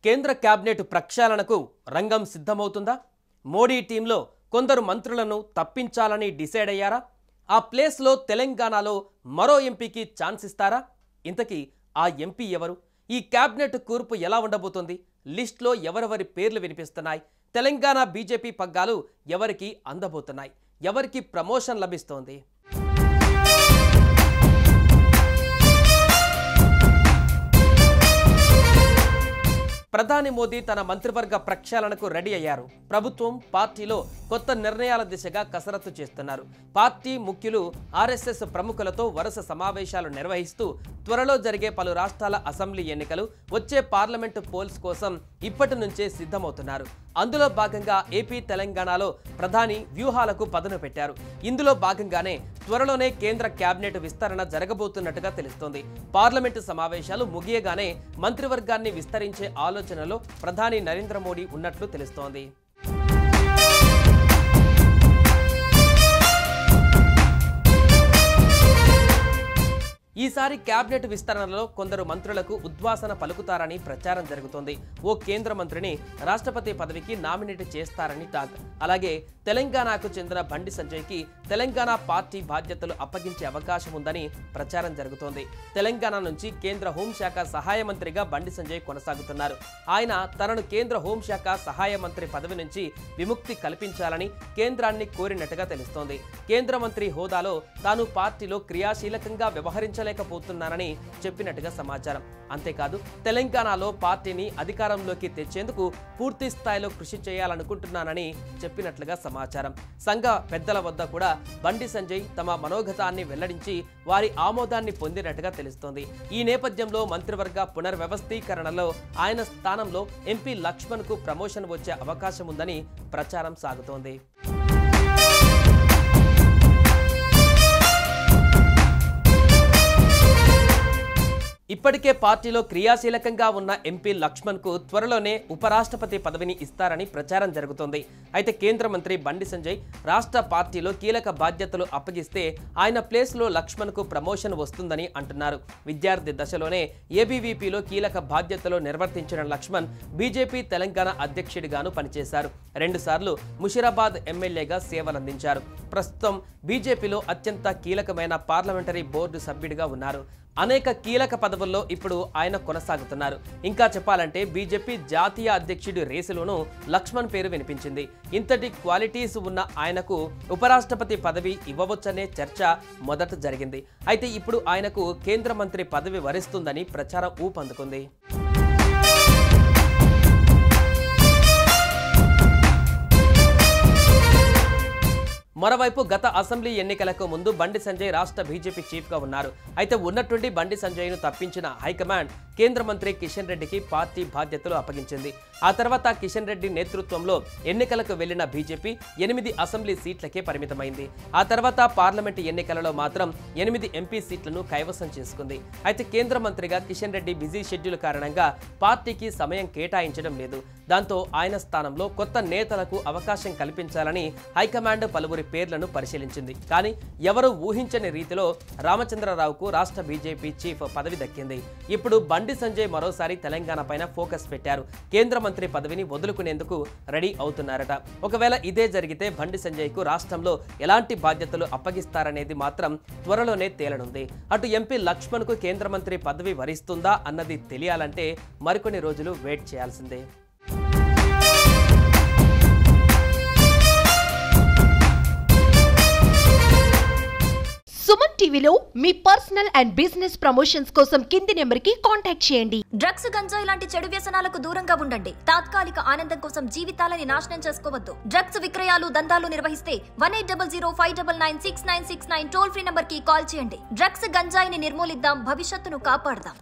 కేంద్ర క్యాబినెట్ ప్రక్షాళనకు రంగం సిద్ధమవుతుందా? మోడీ టీంలో కొందరు మంత్రులను తప్పించాలని డిసైడ్ అయ్యారా? ఆ ప్లేస్లో తెలంగాణలో మరో ఎంపీకి ఛాన్స్ ఇస్తారా? ఇంతకీ ఆ ఎంపీ ఎవరు? ఈ క్యాబినెట్ కూర్పు ఎలా ఉండబోతుంది? లిస్ట్లో ఎవరెవరి పేర్లు వినిపిస్తున్నాయి? తెలంగాణ బీజేపీ పగ్గాలు ఎవరికి అందబోతున్నాయి? ఎవరికి ప్రమోషన్ లభిస్తోంది? ప్రధాని మోదీ తన మంత్రివర్గ ప్రక్షాళనకు రెడీ అయ్యారు. ప్రభుత్వం పార్టీలో కొత్త నిర్ణయాల దిశగా కసరత్తు చేస్తున్నారు. పార్టీ ముఖ్యులు ఆర్ఎస్ఎస్ ప్రముఖులతో వరుస సమావేశాలు నిర్వహిస్తూ త్వరలో జరిగే పలు రాష్ట్రాల అసెంబ్లీ ఎన్నికలు, వచ్చే పార్లమెంటు పోల్స్ కోసం ఇప్పటి నుంచే సిద్ధమవుతున్నారు. అందులో భాగంగా ఏపీ, తెలంగాణలో ప్రధాని వ్యూహాలకు పదును పెట్టారు. ఇందులో భాగంగానే త్వరలోనే కేంద్ర క్యాబినెట్ విస్తరణ జరగబోతున్నట్టుగా తెలుస్తోంది. పార్లమెంటు సమావేశాలు ముగియగానే మంత్రివర్గాన్ని విస్తరించే ఆలోచనలో ప్రధాని నరేంద్ర మోడీ ఉన్నట్లు తెలుస్తోంది. ఈసారి క్యాబినెట్ విస్తరణలో కొందరు మంత్రులకు ఉద్వాసన పలుకుతారని ప్రచారం జరుగుతోంది. ఓ కేంద్ర మంత్రిని రాష్ట్రపతి పదవికి నామినేట్ చేస్తారని టాక్. అలాగే తెలంగాణకు చెందిన బండి సంజయ్కి తెలంగాణ పార్టీ బాధ్యతలు అప్పగించే అవకాశం ఉందని ప్రచారం జరుగుతోంది. తెలంగాణ నుంచి కేంద్ర హోంశాఖ సహాయ మంత్రిగా బండి సంజయ్ కొనసాగుతున్నారు. ఆయన తనను కేంద్ర హోంశాఖ సహాయ మంత్రి పదవి నుంచి విముక్తి కల్పించాలని కేంద్రాన్ని కోరినట్టుగా తెలుస్తోంది. కేంద్ర మంత్రి హోదాలో తాను పార్టీలో క్రియాశీలకంగా వ్యవహరించలేకపోతున్నానని చెప్పినట్టుగా సమాచారం. అంతేకాదు తెలంగాణలో పార్టీని అధికారంలోకి తెచ్చేందుకు పూర్తి స్థాయిలో కృషి చేయాలనుకుంటున్నానని చెప్పినట్లుగా సమాచారం. సంఘ పెద్దల వద్ద కూడా బండి సంజయ్ తమ మనోగతాన్ని వెల్లడించి వారి ఆమోదాన్ని పొందినట్టుగా తెలుస్తోంది. ఈ నేపథ్యంలో మంత్రివర్గ పునర్వ్యవస్థీకరణలో ఆయన స్థానంలో ఎంపీ లక్ష్మణ్కు ప్రమోషన్ వచ్చే అవకాశం ఉందని ప్రచారం సాగుతోంది. ఇప్పటికే పార్టీలో క్రియాశీలకంగా ఉన్న ఎంపీ లక్ష్మణ్కు త్వరలోనే ఉపరాష్ట్రపతి పదవిని ఇస్తారని ప్రచారం జరుగుతోంది. అయితే కేంద్ర మంత్రి బండి సంజయ్ రాష్ట్ర పార్టీలో కీలక బాధ్యతలు అప్పగిస్తే ఆయన ప్లేస్లో లక్ష్మణ్కు ప్రమోషన్ వస్తుందని అంటున్నారు. విద్యార్థి దశలోనే ఏబీవీపీలో కీలక బాధ్యతలు నిర్వర్తించిన లక్ష్మణ్ బీజేపీ తెలంగాణ అధ్యక్షుడిగాను పనిచేశారు. 2 సార్లు ముషిరాబాద్ ఎమ్మెల్యేగా సేవలందించారు. ప్రస్తుతం బీజేపీలో అత్యంత కీలకమైన పార్లమెంటరీ బోర్డు సభ్యుడిగా ఉన్నారు. అనేక కీలక పదవుల్లో ఇప్పుడు ఆయన కొనసాగుతున్నారు. ఇంకా చెప్పాలంటే బీజేపీ జాతీయ అధ్యక్షుడి రేసులోనూ లక్ష్మణ్ పేరు వినిపించింది. ఇంతటి క్వాలిటీస్ ఉన్న ఆయనకు ఉపరాష్ట్రపతి పదవి ఇవ్వవచ్చనే చర్చ మొదట జరిగింది. అయితే ఇప్పుడు ఆయనకు కేంద్ర మంత్రి పదవి వరిస్తుందని ప్రచారం ఊపందుకుంది. మరోవైపు గత అసెంబ్లీ ఎన్నికలకు ముందు బండి సంజయ్ రాష్ట్ర బీజేపీ చీఫ్గా ఉన్నారు. అయితే ఉన్నట్టుండి బండి సంజయ్ను తప్పించిన హైకమాండ్ కేంద్ర మంత్రి కిషన్ రెడ్డికి పార్టీ బాధ్యతలు అప్పగించింది. ఆ తర్వాత కిషన్ రెడ్డి నేతృత్వంలో ఎన్నికలకు వెళ్లిన బీజేపీ 8 అసెంబ్లీ సీట్లకే పరిమితమైంది. ఆ తర్వాత పార్లమెంటు ఎన్నికలలో మాత్రం 8 ఎంపీ సీట్లను కైవసం చేసుకుంది. అయితే కేంద్ర మంత్రిగా కిషన్ రెడ్డి బిజీ షెడ్యూల్ కారణంగా పార్టీకి సమయం కేటాయించడం లేదు. దాంతో ఆయన స్థానంలో కొత్త నేతలకు అవకాశం కల్పించాలని హైకమాండ్ పలువురి పేర్లను పరిశీలించింది. కానీ ఎవరు ఊహించని రీతిలో రామచంద్రరావుకు రాష్ట్ర బీజేపీ చీఫ్ పదవి దక్కింది. ఇప్పుడు బండి సంజయ్ మరోసారి తెలంగాణ పైన ఫోకస్ పెట్టారు. కేంద్ర మంత్రి పదవిని వదులుకునేందుకు రెడీ అవుతున్నారట. ఒకవేళ ఇదే జరిగితే బండి సంజయ్కు రాష్ట్రంలో ఎలాంటి బాధ్యతలు అప్పగిస్తారనేది మాత్రం త్వరలోనే తేలనుంది. అటు ఎంపీ లక్ష్మణ్కు కేంద్ర మంత్రి పదవి వరిస్తుందా అన్నది తెలియాలంటే మరికొన్ని రోజులు వెయిట్ చేయాల్సిందే. సుమన్ టీవీలో మీ పర్సనల్ అండ్ బిజినెస్ ప్రమోషన్స్ కోసం కింది నెంబర్కి కాంటాక్ట్ చేయండి. డ్రగ్స్, గంజాయి లాంటి చెడు వ్యసనాలకు దూరంగా ఉండండి. తాత్కాలిక ఆనందం కోసం జీవితాలని నాశనం చేసుకోవద్దు. డ్రగ్స్ విక్రయాలు, దందాలు నిర్వహిస్తే 180059996969 టోల్ ఫ్రీ నంబర్ కి కాల్ చేయండి. డ్రగ్స్, గంజాయిని నిర్మూలిద్దాం, భవిష్యత్తును కాపాడదాం.